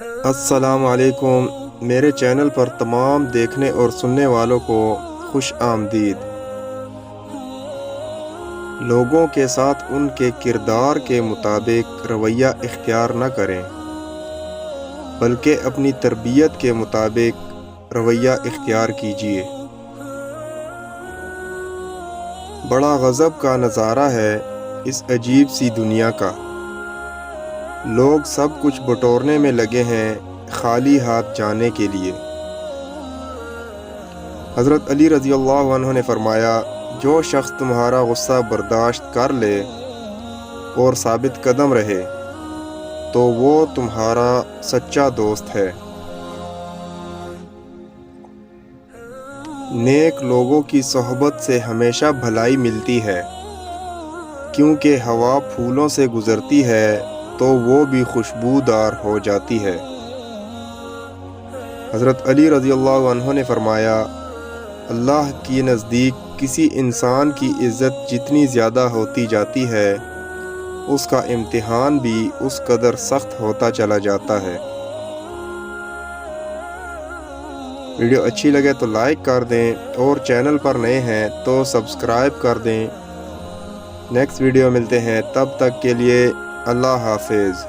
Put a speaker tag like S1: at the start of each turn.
S1: السلام علیکم، میرے چینل پر تمام دیکھنے اور سننے والوں کو خوش آمدید۔ لوگوں کے ساتھ ان کے کردار کے مطابق رویہ اختیار نہ کریں، بلکہ اپنی تربیت کے مطابق رویہ اختیار کیجیے۔ بڑا غضب کا نظارہ ہے اس عجیب سی دنیا کا، لوگ سب کچھ بٹورنے میں لگے ہیں خالی ہاتھ جانے کے لیے۔ حضرت علی رضی اللہ عنہ نے فرمایا، جو شخص تمہارا غصہ برداشت کر لے اور ثابت قدم رہے تو وہ تمہارا سچا دوست ہے۔ نیک لوگوں کی صحبت سے ہمیشہ بھلائی ملتی ہے، کیونکہ ہوا پھولوں سے گزرتی ہے تو وہ بھی خوشبودار ہو جاتی ہے۔ حضرت علی رضی اللہ عنہ نے فرمایا، اللہ کے نزدیک کسی انسان کی عزت جتنی زیادہ ہوتی جاتی ہے، اس کا امتحان بھی اس قدر سخت ہوتا چلا جاتا ہے۔ ویڈیو اچھی لگے تو لائک کر دیں اور چینل پر نئے ہیں تو سبسکرائب کر دیں۔ نیکسٹ ویڈیو ملتے ہیں، تب تک کے لیے اللہ حافظ۔